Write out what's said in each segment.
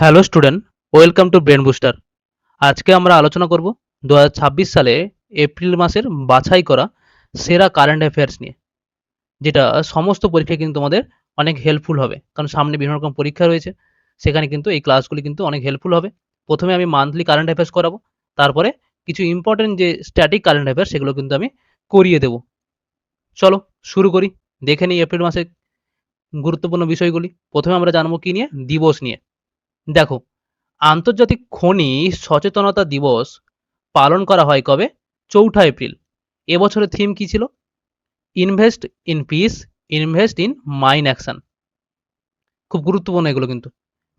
Hello student, welcome to brain booster. আজকে আমরা আলোচনা করব 2026 সালে এপ্রিল মাসের বাছাই করা সেরা কারেন্ট অ্যাফেয়ার্স নিয়ে, যেটা সমস্ত পরীক্ষায় কিন্তু তোমাদের অনেক হেল্পফুল হবে। কারণ সামনে বিভিন্ন রকম পরীক্ষা রয়েছে, সেখানে কিন্তু এই ক্লাসগুলি কিন্তু অনেক হেল্পফুল হবে। প্রথমে আমি মান্থলি কারেন্ট অ্যাফেয়ার্স করাবো, তারপরে কিছু ইম্পর্টেন্ট যে স্ট্যাটিক কারেন্ট অ্যাফেয়ার্স সেগুলো কিন্তু আমি করিয়ে দেবো। চলো শুরু করি, দেখে নিই এপ্রিল মাসের গুরুত্বপূর্ণ বিষয়গুলি। প্রথমে আমরা জানবো কি নিয়ে, দিবস নিয়ে। দেখো, আন্তর্জাতিক খনি সচেতনতা দিবস পালন করা হয় কবে? ৪ঠা এপ্রিল। এবছরের থিম কি ছিল? Invest in peace, invest in mine action. খুব গুরুত্বপূর্ণ এগুলো কিন্তু।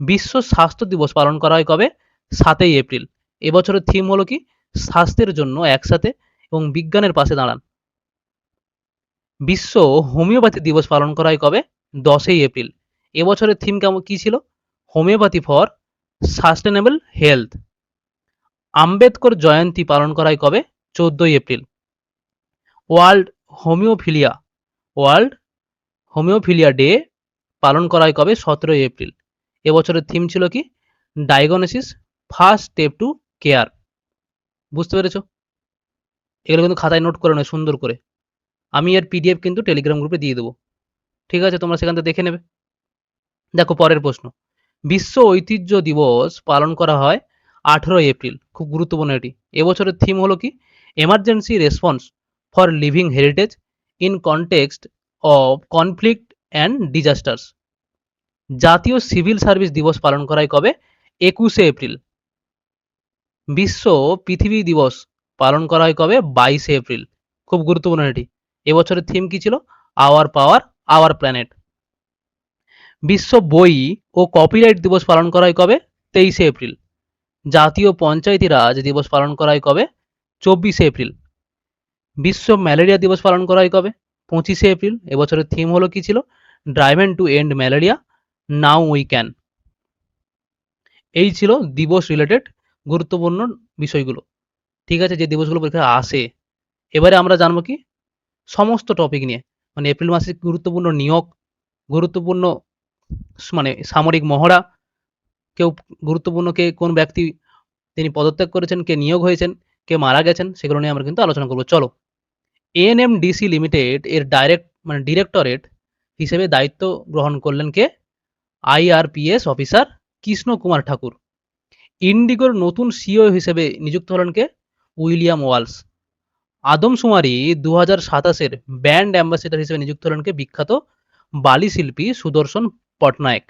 বিশ্ব স্বাস্থ্য দিবস পালন করা হয় কবে? ৭ই এপ্রিল। এবছরের থিম হলো কি? স্বাস্থ্যের জন্য একসাথে এবং বিজ্ঞানের পাশে দাঁড়ান। বিশ্ব হোমিওপ্যাথি দিবস পালন করা হয় কবে? ১০ই এপ্রিল। এবছরের থিম কি ছিল? Homeopathy for sustainable health. Ambedkar Jayanti পালন করা হয় কবে? ১৪ই April. World homeopathy world homeopathy day পালন করা হয় কবে? ১৭ই এপ্রিল। এবছরের থিম ছিল কি? Diagnosis, first step to care. বুঝতে পেরেছো? এগুলো কিন্তু খাতায় নোট করে নেয় সুন্দর করে। আমি এর পিডিএফ কিন্তু টেলিগ্রাম গ্রুপে দিয়ে দেবো। ঠিক আছে, তোমরা সেখান থেকে দেখে নেবে। দেখো পরের প্রশ্ন। বিশ্ব ঐতিহ্য দিবস পালন করা হয় ১৮ই এপ্রিল। খুব গুরুত্বপূর্ণ এটি। এবছরের থিম হলো কি? Emergency response for living heritage in context of conflict and disasters. জাতীয় সিভিল সার্ভিস দিবস পালন করা হয় কবে? ২১শে এপ্রিল। বিশ্ব পৃথিবী দিবস পালন করা হয় কবে? ২২শে এপ্রিল। খুব গুরুত্বপূর্ণ এটি। এবছরের থিম কি ছিল? Our power, our planet. বিশ্ব বই ও কপিরাইট দিবস পালন করা হয় কবে? ২৩শে এপ্রিল। জাতীয় পঞ্চায়েতি রাজ দিবস পালন করা হয় কবে? ২৪শে এপ্রিল। বিশ্ব ম্যালেরিয়া দিবস পালন করা হয় কবে? ২৫শে এপ্রিল। এবছরের থিম হলো কি ছিল? Driven to end malaria, now we can. এই ছিল দিবস রিলেটেড গুরুত্বপূর্ণ বিষয়গুলো। ঠিক আছে, যে দিবসগুলো পরীক্ষায় আসে। এবারে আমরা জানবো কি? সমস্ত টপিক নিয়ে, মানে এপ্রিল মাসে গুরুত্বপূর্ণ নিয়োগ, গুরুত্বপূর্ণ মানে সামরিক মহড়া, কেউ গুরুত্বপূর্ণ কে কোন ব্যক্তি তিনি পদত্যাগ করেছেন, কে নিয়োগ হয়েছেন, কে মারা গেছেন, সেগুলো নিয়ে আমরা কিন্তু আলোচনা করব। চলো, এএনএমডিসি লিমিটেড এর ডিরেক্টরেট হিসেবে দায়িত্ব গ্রহণ করলেন কে? আইআরপিএস অফিসার কৃষ্ণ কুমার ঠাকুর। ইন্ডিগোর নতুন সিইও হিসেবে নিযুক্ত হলেন কে? William Waals. আদমশুমারি ২০২৭-এর ব্র্যান্ড অ্যাম্বাসেডর হিসেবে নিযুক্ত হলেন কে? বিখ্যাত বালি শিল্পী সুদর্শন পটনায়ক।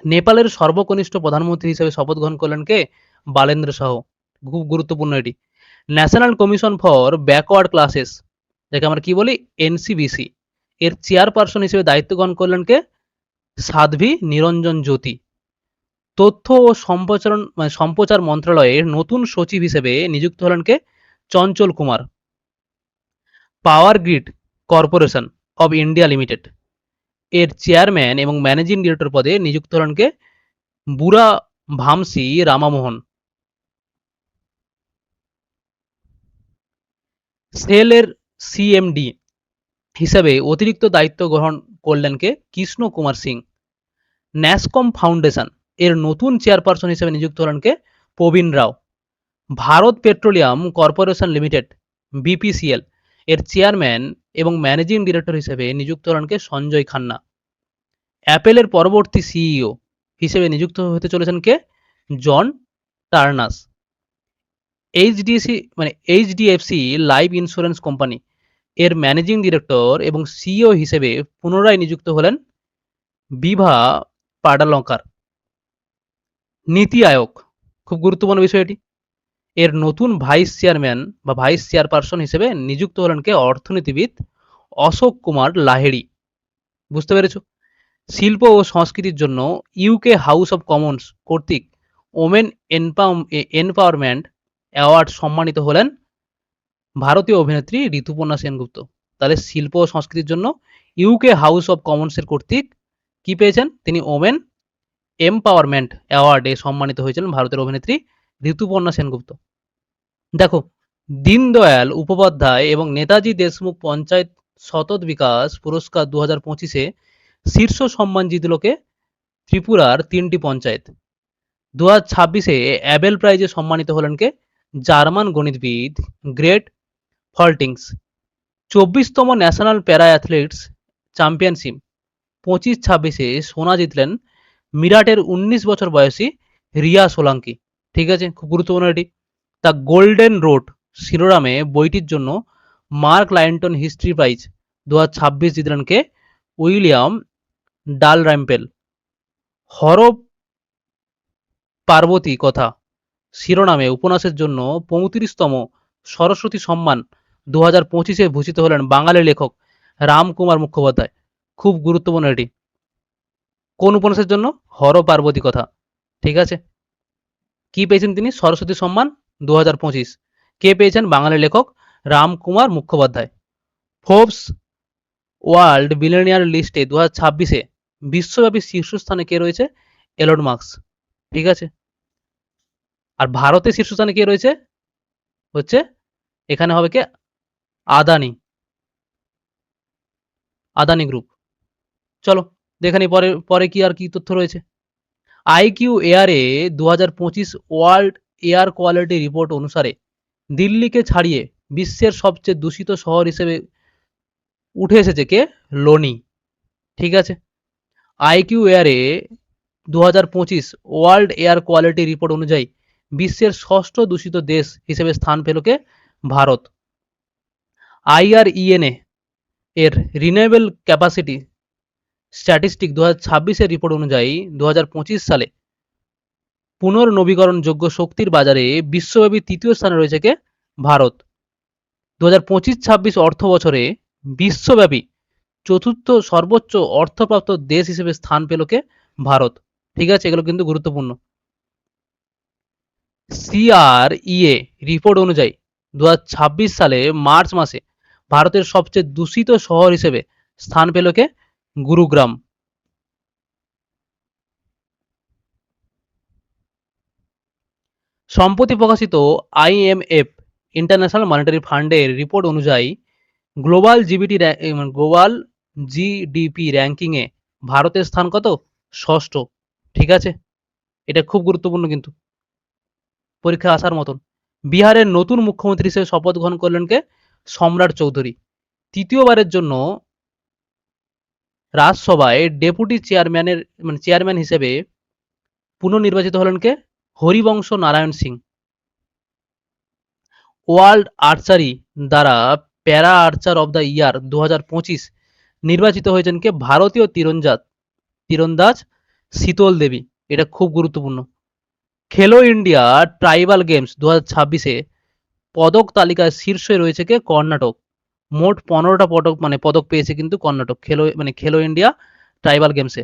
নেপালের সর্বকনিষ্ঠ প্রধানমন্ত্রী হিসেবে শপথ গ্রহণ করলেন কে? বালেন্দ্র শাহ। খুব গুরুত্বপূর্ণ এটি। National commission for backward classes, যাকে আমরা কি বলি? এনসিবিসি এর চেয়ারপারসন হিসেবে দায়িত্ব গ্রহণ করলেন কে? সাধ্বী নিরঞ্জন জ্যোতি। তথ্য ও সম্প্রচার মন্ত্রণালয়ের নতুন সচিব হিসেবে নিযুক্ত হলেন কে? Chanchal Kumar. Power grid corporation of India limited এর চেয়ারম্যান এবং ম্যানেজিং ডিরেক্টর পদে নিযুক্ত হলেন কে? বুড়া ভামসি রামামোহন। সেলের সিএমডি হিসাবে অতিরিক্ত দায়িত্ব গ্রহণ করলেন কে? কৃষ্ণ কুমার সিং। ন্যাসকম ফাউন্ডেশন এর নতুন চেয়ারপারসন হিসেবে নিযুক্ত হলেন কে? Praveen Rao. Bharat petroleum corporation limited BPCL এর চেয়ারম্যান এবং ম্যানেজিং ডিরেক্টর হিসেবে নিযুক্ত হলেন কে? সঞ্জয় খান্না। অ্যাপেলের পরবর্তী সিইও হিসেবে নিযুক্ত হতে চলেছেন কে? জন টার্নাস। এইচডিএফসি লাইফ ইন্স্যুরেন্স কোম্পানি এর ম্যানেজিং ডিরেক্টর এবং সিইও হিসেবে পুনরায় নিযুক্ত হলেন বিভা পাডালঙ্কার। নীতি আয়োগ, খুব গুরুত্বপূর্ণ বিষয় এটি, এর নতুন ভাইস চেয়ারম্যান বা ভাইস চেয়ারপারসন হিসেবে নিযুক্ত হলেন কে? অর্থনীতিবিদ অশোক কুমার লাহিড়ী। বুঝতে পেরেছো? শিল্প ও সংস্কৃতির জন্য ইউকে হাউস অব কমন্স কর্তৃক ওমেন এম্পাওয়ারমেন্ট অ্যাওয়ার্ড সম্মানিত হলেন ভারতীয় অভিনেত্রী ঋতুপর্ণা সেনগুপ্ত। তাহলে শিল্প ও সংস্কৃতির জন্য ইউকে হাউস অব কমন্সের কর্তৃক কি পেয়েছেন? তিনি ওমেন এম্পাওয়ারমেন্ট অ্যাওয়ার্ডে সম্মানিত হয়েছিলেন ভারতের অভিনেত্রী ঋতুপর্ণা সেনগুপ্ত। দেখো, দীনদয়াল উপাধ্যায় এবং নেতাজি দেশমুখ পঞ্চায়েত সতত বিকাশ পুরস্কার ২০২৫-এ শীর্ষ সম্মান জিতল কে? ত্রিপুরার ৩টি পঞ্চায়েত। 2026-এ অ্যাবেল প্রাইজে সম্মানিত হলেন কে? জার্মান গণিতবিদ গ্রেট ফল্টিংস। 24তম ন্যাশনাল প্যারা অ্যাথলেটিক্স চ্যাম্পিয়নশিপ 25-26-এ সোনা জিতলেন মিরাটের 19 বছর বয়সী রিয়া সোলাঙ্কি। ঠিক আছে, খুব গুরুত্বপূর্ণ এটি। দ্য গোল্ডেন রোড শিরোনামে বইটির জন্য মার্ক লাইন্টন হিস্ট্রি প্রাইজ 2026 জিতলেন কে? উইলিয়াম ডালরাম্পেল। হর পার্বতী কথা শিরোনামে উপন্যাসের জন্য 35তম সরস্বতী সম্মান 2025-এ ভূষিত হলেন বাঙালি লেখক রামকুমার মুখোপাধ্যায়। খুব গুরুত্বপূর্ণ এটি। কোন উপন্যাসের জন্য? হর পার্বতী কথা। ঠিক আছে, কি পেয়েছেন তিনি? সরস্বতী সম্মান 2025। কে পেয়েছেন? বাঙালি লেখক Ramkumar Mukhopadhyay. Forbes world billionaire লিস্টে 2026-এ বিশ্বব্যাপী শীর্ষস্থানে কে রয়েছে? Elon Musk. ঠিক আছে, আর ভারতের শীর্ষস্থানে কে রয়েছে? হচ্ছে এখানে হবে কে? আদানি, আদানি গ্রুপ। চলো দেখে নিই পরে পরে কি আর কি তথ্য রয়েছে। আইকিউ এয়ারে 2025 ওয়ার্ল্ড এয়ার কোয়ালিটি রিপোর্ট অনুসারে দিল্লিকে ছাড়িয়ে বিশ্বের সবচেয়ে দূষিত শহর হিসেবে উঠে এসেছে কে? লোনি। ঠিক আছে, আইকিউ এয়ারে 2025 ওয়ার্ল্ড এয়ার কোয়ালিটি রিপোর্ট অনুযায়ী বিশ্বের ষষ্ঠ দূষিত দেশ হিসেবে স্থান পেল কে? ভারত। আইআরইএনএ এর রিনিউয়েবল ক্যাপাসিটি স্ট্যাটিস্টিক 2026 এর রিপোর্ট অনুযায়ী 2025 সালে পুনর্নবীকরণযোগ্য শক্তির বাজারে বিশ্বব্যাপী তৃতীয় স্থানে রয়েছে কে? ভারত। 2025-26 অর্থ বছরে বিশ্বব্যাপী চতুর্থ সর্বোচ্চ অর্থপ্রাপ্ত দেশ হিসেবে স্থান পেল কে? ভারত। ঠিক আছে, এগুলো কিন্তু গুরুত্বপূর্ণ। সিআরইএ রিপোর্ট অনুযায়ী 2026 সালে মার্চ মাসে ভারতের সবচেয়ে দূষিত শহর হিসেবে স্থান পেল কে? গুরুগ্রাম। সম্প্রতি প্রকাশিত আইএমএফ ইন্টারন্যাশনাল মনিটারি ফান্ডের রিপোর্ট অনুযায়ী গ্লোবাল জিডিপি র্যাঙ্কিংয়ে ভারতের স্থান কত? ষষ্ঠ। ঠিক আছে, এটা খুব গুরুত্বপূর্ণ কিন্তু পরীক্ষায় আসার মতন। বিহারের নতুন মুখ্যমন্ত্রী হিসেবে শপথ গ্রহণ করলেন কে? সম্রাট চৌধুরী। তৃতীয়বারের জন্য রাজসভায় ডেপুটি চেয়ারম্যান হিসেবে পুনর্নির্বাচিত হলেন কে? হরিবংশ নারায়ণ সিং। ওয়ার্ল্ড আর্চারি দ্বারা প্যারা আর্চার অব দ্য ইয়ার 2025 নির্বাচিত হয়েছেন কে? ভারতীয় তীরন্দাজ শীতল দেবী। এটা খুব গুরুত্বপূর্ণ। খেলো ইন্ডিয়া ট্রাইবাল গেমস 2026-এ পদক তালিকায় শীর্ষে রয়েছে কে? কর্ণাটক। মোট 15টা পদক পেয়েছে কিন্তু কর্ণাটক খেলো ইন্ডিয়া ট্রাইবাল গেমসে।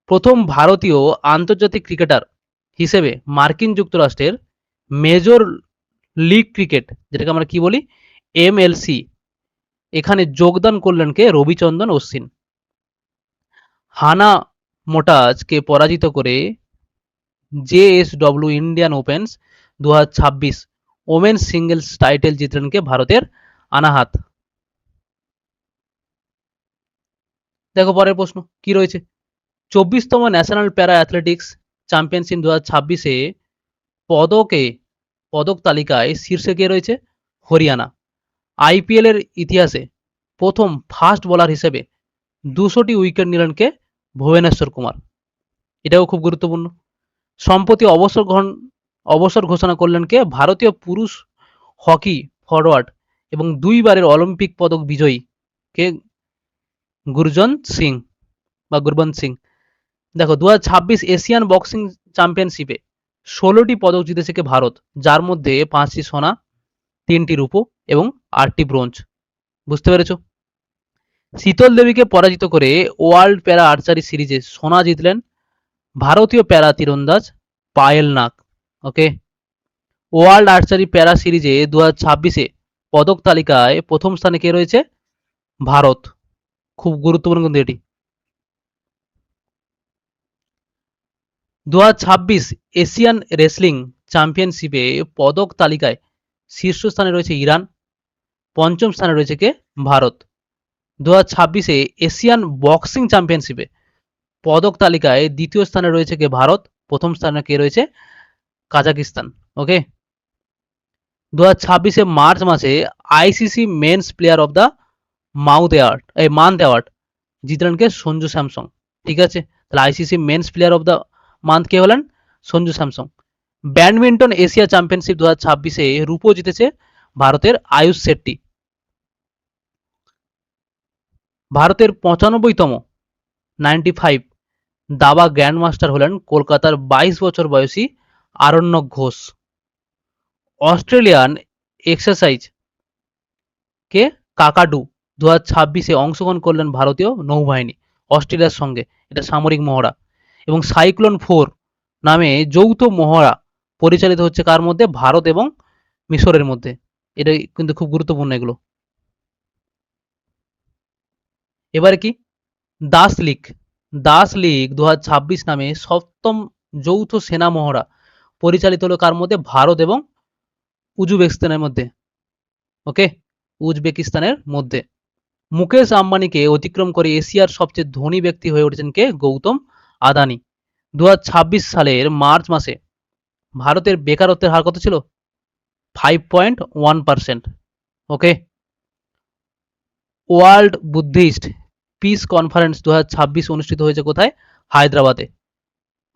প্রথম ভারতীয় আন্তর্জাতিক ক্রিকেটার হিসেবে মার্কিন যুক্তরাষ্ট্রের মেজর লিগ ক্রিকেট, যেটাকে আমরা কি বলি? এমএলসি, এখানে যোগদান করলেন কে? রবিচন্দ্রন অশ্বিন। হানা মোটাজকে পরাজিত করে JSW Indian opens 2026 women's singles title জিতলেন কে? ভারতের আনাহাত। দেখো পরের প্রশ্ন কি রয়েছে। 24তম ন্যাশনাল প্যারা অ্যাথলেটিক্স চ্যাম্পিয়নশিপ 2026-এ পদক তালিকায় শীর্ষে কে রয়েছে? হরিয়ানা। আইপিএল এর ইতিহাসে প্রথম ফাস্ট বোলার হিসেবে 200টি উইকেট নিলেন কে? ভুবনেশ্বর কুমার। এটাও খুব গুরুত্বপূর্ণ। সম্প্রতি অবসর ঘোষণা করলেন কে? ভারতীয় পুরুষ হকি ফরওয়ার্ড এবং 2 বারের অলিম্পিক পদক বিজয়ী কে? গুরবন্ত সিং। দেখো 2026 এশিয়ান বক্সিং চ্যাম্পিয়নশিপে 16টি পদক জিতেছে কে? ভারত, যার মধ্যে 5টি সোনা, 3টি রূপো এবং 8টি ব্রোঞ্জ। বুঝতে পেরেছো? শীতল দেবীকে পরাজিত করে ওয়ার্ল্ড প্যারা আর্চারি সিরিজে সোনা জিতলেন ভারতীয় প্যারা তীরন্দাজ পায়েল নাগ। ওকে, ওয়ার্ল্ড আর্চারি প্যারা সিরিজে 2026-এ পদক তালিকায় প্রথম স্থানে কে রয়েছে? ভারত। খুব গুরুত্বপূর্ণ কিন্তু এটি। 2026 এশিয়ান রেসলিং চ্যাম্পিয়নশিপে পদক তালিকায় শীর্ষস্থানে রয়েছে ইরান, পঞ্চম স্থানে রয়েছে কে? ভারত। 2026-এ এশিয়ান বক্সিং চ্যাম্পিয়নশিপে পদক তালিকায় দ্বিতীয় স্থানে রয়েছে কে? ভারত, প্রথম স্থানে কে রয়েছে? কাজাকিস্তান। ওকে, 2026 মার্চ মাসে ICC men's player of the month award জিতলেন কে? সঞ্জু স্যামসং। ঠিক আছে, তাহলে ICC men's player of the month কে হলেন? Sanju Samson. Badminton Asia championship 2026 রূপো জিতেছে ভারতের আয়ুষ শেট্টি। ভারতের 95তম 95 দাবা গ্র্যান্ডমাস্টার হলেন কলকাতার 22 বছর বয়সী আরণ্যক ঘোষ। অস্ট্রেলিয়ান এক্সারসাইজ কে কাকাডু 2026 অংশগ্রহণ করলেন ভারতীয় নৌবাহিনী অস্ট্রেলিয়ার সঙ্গে, এটা সামরিক মহড়া। এবং সাইক্লোন 4 নামে যৌথ মহড়া পরিচালিত হচ্ছে কার মধ্যে? ভারত এবং মিশরের মধ্যে। এটা কিন্তু খুব গুরুত্বপূর্ণ এগুলো। এবারে কি? দাস লীগ 2026 নামে সপ্তম যৌথ সেনা মহড়া পরিচালিত হলো কার মধ্যে? ভারত এবং উজবেকিস্তানের মধ্যে। ওকে, উজবেকিস্তানের মধ্যে। মুকেশ আম্বানিকে অতিক্রম করে এশিয়ার সবচেয়ে ধনী ব্যক্তি হয়ে উঠেছেন কে? গৌতম আদানি। 2026 সালের মার্চ মাসে ভারতের বেকারত্বের হার কত ছিল? 5.1%। ওকে, ওয়ার্ল্ড বুদ্ধিস্ট পিস কনফারেন্স 2026 অনুষ্ঠিত হয়েছে কোথায়? হায়দ্রাবাদে।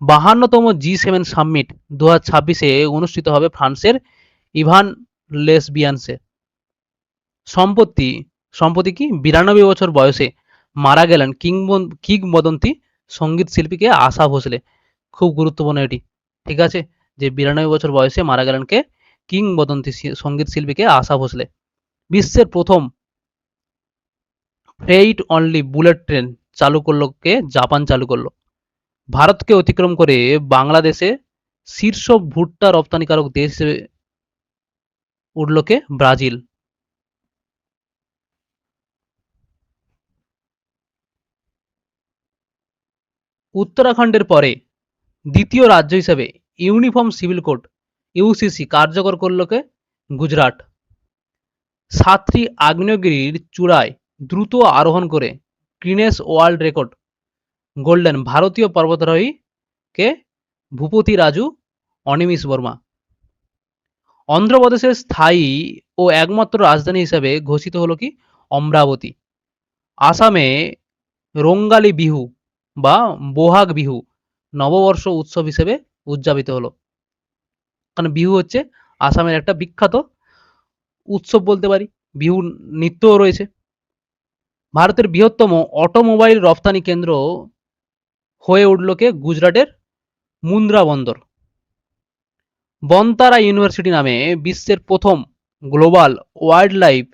52তম G7 সামিট 2026 অনুষ্ঠিত হবে ফ্রান্সের ইভান লেসবিয়ান্সে। সম্প্রতি কি 92 বছর বয়সে মারা গেলেন কিংবদন্তি সঙ্গীত শিল্পীকে আশা ভোসলে। খুব গুরুত্বপূর্ণ এটি। ঠিক আছে, যে 92 বছর বয়সে মারা গেলেন কে? কিংবদন্তি সঙ্গীত শিল্পীকে আশা ভোসলে। বিশ্বের প্রথম ফ্রেইট অনলি বুলেট ট্রেন চালু করলো কে? জাপান চালু করলো। ভারতকে অতিক্রম করে বাংলাদেশে শীর্ষ ভুট্টা রপ্তানিকারক দেশ হিসেবে উঠল কে? ব্রাজিল। উত্তরাখণ্ডের পরে দ্বিতীয় রাজ্য হিসেবে ইউনিফর্ম সিভিল কোড ইউসিসি কার্যকর করল কে? গুজরাট। 7টি আগ্নেয়গিরির চূড়ায় দ্রুত আরোহণ করে গিনেস ওয়ার্ল্ড রেকর্ড গড়লেন ভারতীয় পর্বতারোহী কে? ভূপতি রাজু অনিমিষ বর্মা। অন্ধ্রপ্রদেশের স্থায়ী ও একমাত্র রাজধানী হিসেবে ঘোষিত হলো কি? অমরাবতী। আসামে রোঙ্গালী বিহু বা বোহাগ বিহু নববর্ষ উৎসব হিসেবে উদযাপিত হলো। কারণ বিহু হচ্ছে আসামের একটা বিখ্যাত উৎসব বলতে পারি, বিহু নৃত্যও রয়েছে। ভারতের বৃহত্তম অটোমোবাইল রফতানি কেন্দ্র হয়ে উঠল কে? গুজরাটের মুন্দ্রা বন্দর। বনতারা ইউনিভার্সিটি নামে বিশ্বের প্রথম global wild life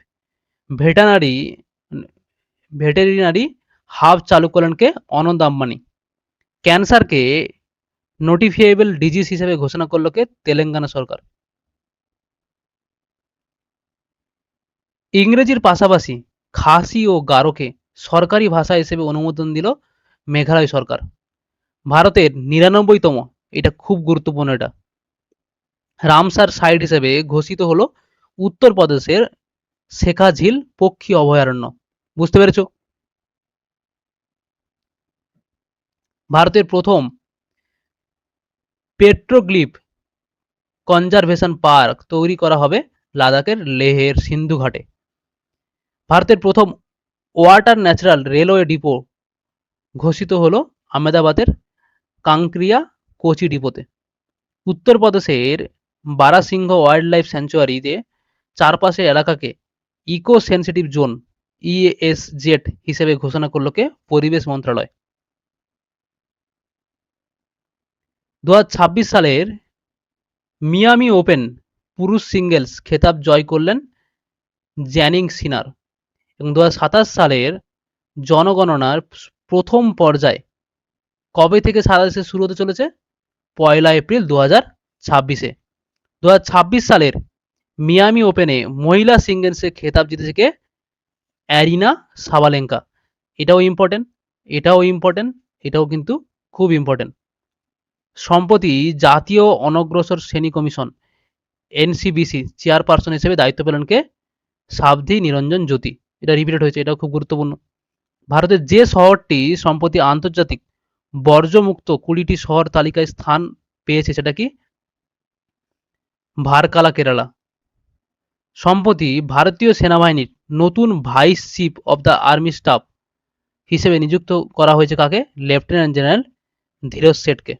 veterinary hub চালু করলেন কে? অনন্ত আম্বানি। ক্যান্সারকে নোটিফিয়েবল ডিজিজ হিসেবে ঘোষণা করল কে? তেলেঙ্গানা সরকার। ইংরেজির পাশাপাশি খাসি ও গারোকে সরকারি ভাষা হিসেবে অনুমোদন দিল মেঘালয় সরকার। ভারতের 99তম, এটা খুব গুরুত্বপূর্ণ, এটা রামসার সাইট হিসেবে ঘোষিত হলো উত্তরপ্রদেশের শেখা ঝিল পক্ষী অভয়ারণ্য। বুঝতে পেরেছো? ভারতের প্রথম পেট্রোগ্লিফ কনজারভেশন পার্ক তৈরি করা হবে লাদাখের লেহের সিন্ধু ঘাটে। ভারতের প্রথম ওয়াটার ন্যাচারাল রেলওয়ে ডিপো ঘোষিত হলো আহমেদাবাদের কাংক্রিয়া কোচি ডিপোতে। উত্তরপ্রদেশের বারাসিংহ ওয়াইল্ড লাইফ স্যাঞ্চুয়ারিতে চারপাশের এলাকাকে ইকো সেন্সিটিভ জোন ইএসজেড হিসেবে ঘোষণা করল কে? পরিবেশ মন্ত্রণালয়। 2026 সালের মিয়ামি ওপেন পুরুষ সিঙ্গেলস খেতাব জয় করলেন জ্যানিং সিনার। এবং 2027 সালের জনগণনার প্রথম পর্যায় কবে থেকে সারা দেশে শুরু হতে চলেছে? 1 এপ্রিল 2026-এ। 2026 সালের মিয়ামি ওপেনে মহিলা সিঙ্গেলসে খেতাব জিতেছে কে? Aryna Sabalenka. এটাও ইম্পর্টেন্ট, এটাও কিন্তু খুব ইম্পর্টেন্ট। সম্প্রতি জাতীয় অনগ্রসর শ্রেণী কমিশন এনসিবিসি চেয়ারপারসন হিসেবে দায়িত্ব পেলেন কে? সাধ্বী নিরঞ্জন জ্যোতি। এটা রিপিটেড হয়েছে, এটাও খুব গুরুত্বপূর্ণ। ভারতের যে শহরটি সম্প্রতি আন্তর্জাতিক বর্জ্যমুক্ত 20টি শহর তালিকায় স্থান পেয়েছে, সেটা কি? ভারকালা, কেরালা। সম্প্রতি ভারতীয় সেনাবাহিনীর নতুন vice chief of the army staff হিসেবে নিযুক্ত করা হয়েছে কাকে? লেফটেন্যান্ট জেনারেল ধীরজ শেঠকে।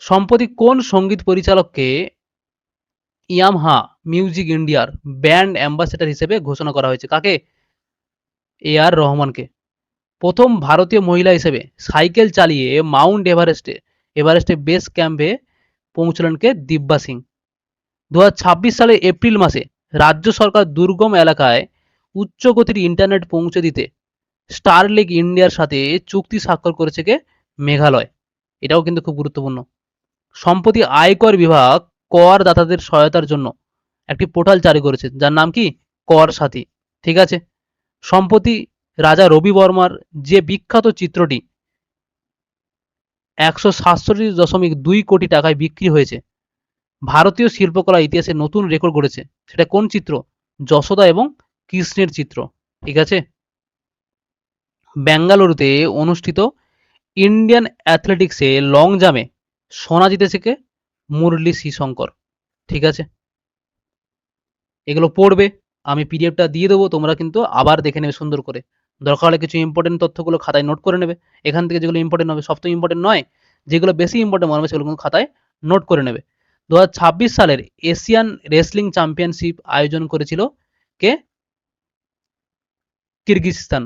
সম্প্রতি কোন সঙ্গীত পরিচালককে ইয়ামাহা মিউজিক ইন্ডিয়ার ব্র্যান্ড অ্যাম্বাসেডর হিসেবে ঘোষণা করা হয়েছে? কাকে? আর রহমানকে। প্রথম ভারতীয় মহিলা হিসেবে সাইকেল চালিয়ে মাউন্ট এভারেস্টে বেস ক্যাম্পে পৌঁছলেন কে? দিব্যা সিং। 2026 সালের এপ্রিল মাসে রাজ্য সরকার দুর্গম এলাকায় উচ্চ গতির ইন্টারনেট পৌঁছে দিতে স্টারলিংক ইন্ডিয়ার সাথে চুক্তি স্বাক্ষর করেছে কে? মেঘালয়। এটাও কিন্তু খুব গুরুত্বপূর্ণ। সম্প্রতি আয়কর বিভাগ করদাতাদের সহায়তার জন্য একটি পোর্টাল জারি করেছে, যার নাম কি? কর সাথী। ঠিক আছে। সম্প্রতি রাজা রবি বর্মার যে বিখ্যাত চিত্রটি 147.2 কোটি টাকায় বিক্রি হয়েছে, ভারতীয় শিল্পকলা ইতিহাসে নতুন রেকর্ড গড়েছে। সেটা কোন চিত্র? যশোদা এবং কৃষ্ণের চিত্র। ঠিক আছে। বেঙ্গালুরুতে অনুষ্ঠিত ইন্ডিয়ান অ্যাথলেটিক্সে লং জাম্পে সোনা জিতেছে কে? মুরলী শ্রীশঙ্কর। ঠিক আছে। এগুলো পড়বে, আমি পিডিএফটা দিয়ে দেবো, তোমরা কিন্তু আবার দেখে নেবে সুন্দর করে। দরকার হলে কিছু ইম্পর্টেন্ট তথ্যগুলো খাতায় নোট করে নেবে। এখান থেকে যেগুলো ইম্পর্টেন্ট হবে, সব তো ইম্পর্টেন্ট নয়, যেগুলো বেশি ইম্পর্টেন্ট মনে হবে সেগুলো কিন্তু খাতায় নোট করে নেবে। 2026 সালের এশিয়ান রেসলিং চ্যাম্পিয়নশিপ আয়োজন করেছিল কে? কিরগিজস্তান।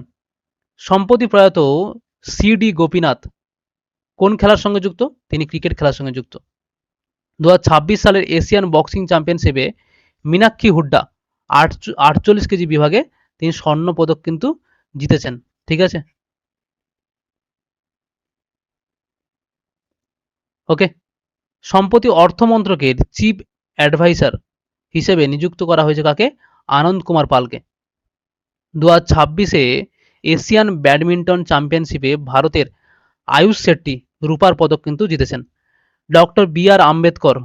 সম্প্রতি প্রয়াত সিডি গোপীনাথ কোন খেলার সঙ্গে যুক্ত? তিনি ক্রিকেট খেলার সঙ্গে যুক্ত। 2026 সালের এশিয়ান বক্সিং চ্যাম্পিয়নশিপে মীনাক্ষী হুড্ডা 48 কেজি বিভাগে তিনি স্বর্ণ পদক কিন্তু জিতেছেন। ঠিক আছে। ওকে। সম্প্রতি অর্থমন্ত্রকের চিফ অ্যাডভাইজার হিসেবে নিযুক্ত করা হয়েছে কাকে? আনন্দ কুমার পালকে। 2026-এ এশিয়ান ব্যাডমিন্টন চ্যাম্পিয়নশিপে ভারতের আয়ুষ শেট্টি রূপার পদক কিন্তু জিতেছেন। Doctor B.R.. আম্বেদকর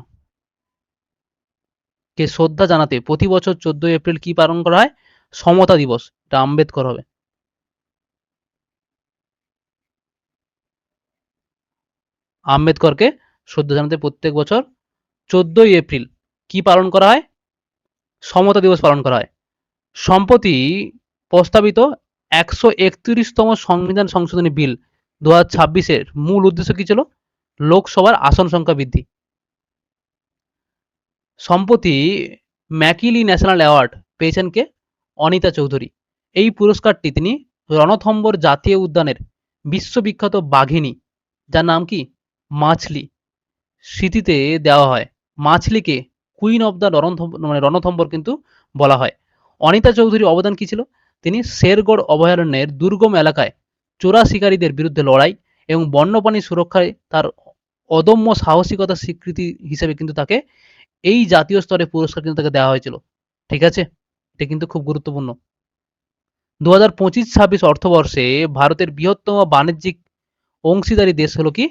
কে শ্রদ্ধা জানাতে প্রতি বছর 14 এপ্রিল কি পালন করা হয়? সমতা দিবস। এটা আম্বেদকর হবে। আম্বেদকরকে শ্রদ্ধা জানাতে প্রত্যেক বছর 14 এপ্রিল কি পালন করা হয়? সমতা দিবস পালন করা হয়। সম্প্রতি প্রস্তাবিত 131তম সংবিধান সংশোধনী বিল 2026-এর মূল উদ্দেশ্য কি ছিল? লোকসভার আসন সংখ্যা বৃদ্ধি। সম্প্রতি ম্যাকিলি ন্যাশনাল অ্যাওয়ার্ড পেয়েছেন কে? অনিতা চৌধুরী। এই পুরস্কারটি তিনি রণথম্বর জাতীয় উদ্যানের বিশ্ববিখ্যাত বাঘিনী, যার নাম কি? মাছলি, স্মৃতিতে দেওয়া হয়। মাছলিকে কুইন অব দ্য রণথম্বর কিন্তু বলা হয়। অনিতা চৌধুরীর অবদান কি ছিল? তিনি শেরগড় অভয়ারণ্যের দুর্গম এলাকায় চোরা শিকারীদের বিরুদ্ধে লড়াই এবং বন্যপ্রাণী সুরক্ষায় তার অদম্য সাহসিকতার স্বীকৃতি হিসেবে কিন্তু তাকে এই জাতীয় স্তরে পুরস্কার কিন্তু তাকে দেওয়া হয়েছিল। ঠিক আছে। এটা কিন্তু খুব গুরুত্বপূর্ণ। 2025-26 অর্থবর্ষে ভারতের বৃহত্তম বাণিজ্যিক অংশীদারি দেশ হলো কি?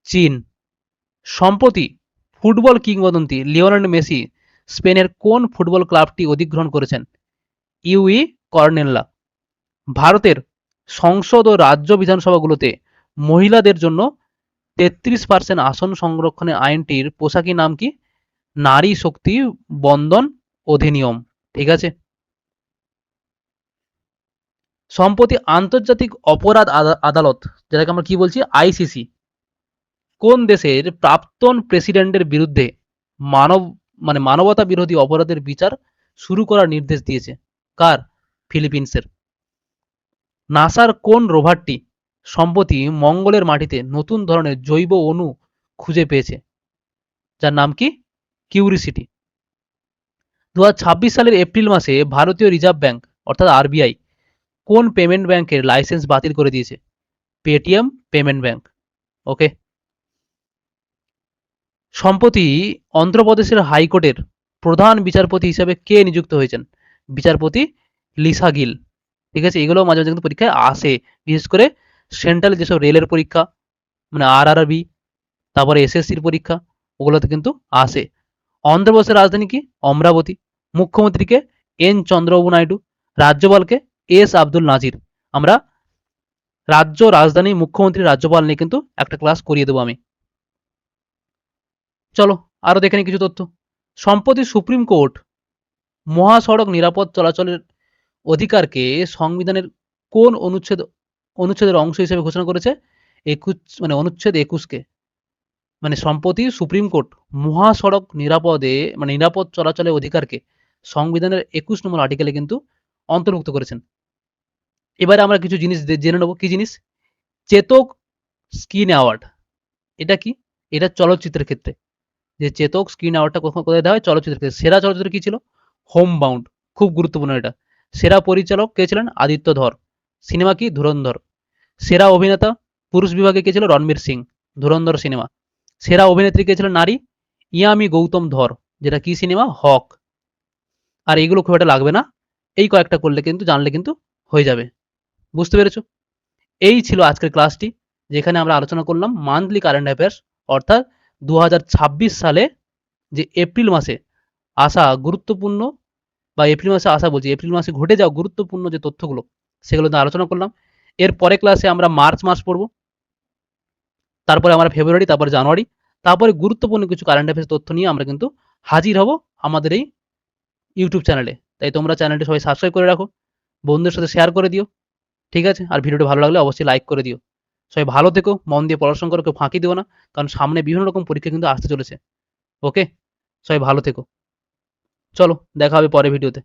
চীন। সম্প্রতি ফুটবল কিংবদন্তি লিওনেল মেসি স্পেনের কোন ফুটবল ক্লাবটি অধিগ্রহণ করেছেন? ইউই কর্নেল্লা। ভারতের সংসদ ও রাজ্য বিধানসভাগুলোতে মহিলাদের জন্য 33% আসন সংরক্ষণের আইনটির পোশাকি নাম কি? নারী শক্তি বন্দন অধিনিয়ম। ঠিক আছে। সম্প্রতি আন্তর্জাতিক অপরাধ আদালত, যেটাকে আমরা কি বলছি? আইসিসি, কোন দেশের প্রাক্তন প্রেসিডেন্টের বিরুদ্ধে মানবতা বিরোধী অপরাধের বিচার শুরু করার নির্দেশ দিয়েছে? কার? ফিলিপিন্সের। নাসার কোন রোভারটি সম্প্রতি মঙ্গলের মাটিতে নতুন ধরনের জৈব অণু খুঁজে পেয়েছে, যার নাম কি? কিউরিসিটি। 2026 সালের এপ্রিল মাসে ভারতীয় রিজার্ভ ব্যাংক অর্থাৎ আরবিআই কোন পেমেন্ট ব্যাংকের লাইসেন্স বাতিল করে দিয়েছে? Paytm payment bank. ওকে। সম্প্রতি অন্ধ্রপ্রদেশের হাইকোর্টের প্রধান বিচারপতি হিসেবে কে নিযুক্ত হয়েছেন? বিচারপতি লিসা গিল। ঠিক আছে। এগুলো মাঝে মাঝে কিন্তু পরীক্ষায় আসে, বিশেষ করে সেন্ট্রাল যেসব রেলের পরীক্ষা, মানে আরআরবি, তারপরে এসএসসির পরীক্ষা, ওগুলোতে কিন্তু আসে। অন্ধ্রপ্রদেশের রাজধানী কি? অমরাবতী। মুখ্যমন্ত্রীকে এন চন্দ্রবাবু নাইডু। রাজ্যপালকে এস আব্দুল নাজির। আমরা রাজ্য, রাজধানী, মুখ্যমন্ত্রী, রাজ্যপাল নিয়ে কিন্তু একটা ক্লাস করিয়ে দেবো আমি। চলো আরো দেখে নিই কিছু তথ্য। সম্প্রতি সুপ্রিম কোর্ট মহাসড়ক নিরাপদ চলাচলের অধিকারকে সংবিধানের কোন অনুচ্ছেদের অংশ হিসেবে ঘোষণা করেছে? অনুচ্ছেদ 21 কে। মানে সম্প্রতি সুপ্রিম কোর্ট মহাসড়ক নিরাপদ চলাচলের অধিকারকে সংবিধানের 21 নম্বর আর্টিকেলে কিন্তু অন্তর্ভুক্ত করেছেন। এবারে আমরা কিছু জিনিস জেনে নেবো। কি জিনিস? চেতক স্ক্রিন অ্যাওয়ার্ড, এটা কি? এটা চলচ্চিত্রের ক্ষেত্রে। যে চেতক স্ক্রিন অ্যাওয়ার্ডটা কোথায় দেওয়া হয়? চলচ্চিত্রের ক্ষেত্রে। সেরা চলচ্চিত্র কি ছিল? হোম বাউন্ড, খুব গুরুত্বপূর্ণ এটা। সেরা পরিচালক কে ছিলেন? আদিত্য ধর। সিনেমা কি? ধুরন্ধর। সেরা অভিনেতা পুরুষ বিভাগে কে ছিল? রণবীর সিং, ধুরন্ধর সিনেমা। সেরা অভিনেত্রী কে ছিল? নারী, ইয়ামি গৌতম ধর, যেটা কি সিনেমা? হক। আর এইগুলো খুব একটা লাগবে না, এই কয়েকটা করলে কিন্তু, জানলে কিন্তু হয়ে যাবে। বুঝতে পেরেছো? এই ছিল আজকের ক্লাসটি, যেখানে আমরা আলোচনা করলাম মান্থলি কারেন্ট অ্যাফেয়ার্স, অর্থাৎ 2026 সালে যে এপ্রিল মাসে আসা গুরুত্বপূর্ণ, বা এপ্রিল মাসে আসা বলছি, এপ্রিল মাসে ঘটে যাওয়া গুরুত্বপূর্ণ যে তথ্যগুলো, সেগুলো নিয়ে আলোচনা করলাম। এর পরে ক্লাসে আমরা মার্চ মাস পড়বো, তারপরে আমরা ফেব্রুয়ারি, তারপরে জানুয়ারি, তারপরে গুরুত্বপূর্ণ কিছু কারেন্ট অ্যাফেয়ার্স তথ্য নিয়ে আমরা কিন্তু হাজির হব আমাদের এই ইউটিউব চ্যানেলে। তাই তোমরা চ্যানেলটি সবাই সাবস্ক্রাইব করে রাখো, বন্ধুদের সাথে শেয়ার করে দিও, ঠিক আছে? আর ভিডিওটি ভালো লাগলে অবশ্যই লাইক করে দিও। সবাই ভালো থেকো, মন দিয়ে পড়াশোনা করো, কেউ ফাঁকি দিও না, কারণ সামনে বিভিন্ন রকম পরীক্ষা কিন্তু আসতে চলেছে। ওকে, সবাই ভালো থেকো। চলো দেখা হবে পরের ভিডিওতে।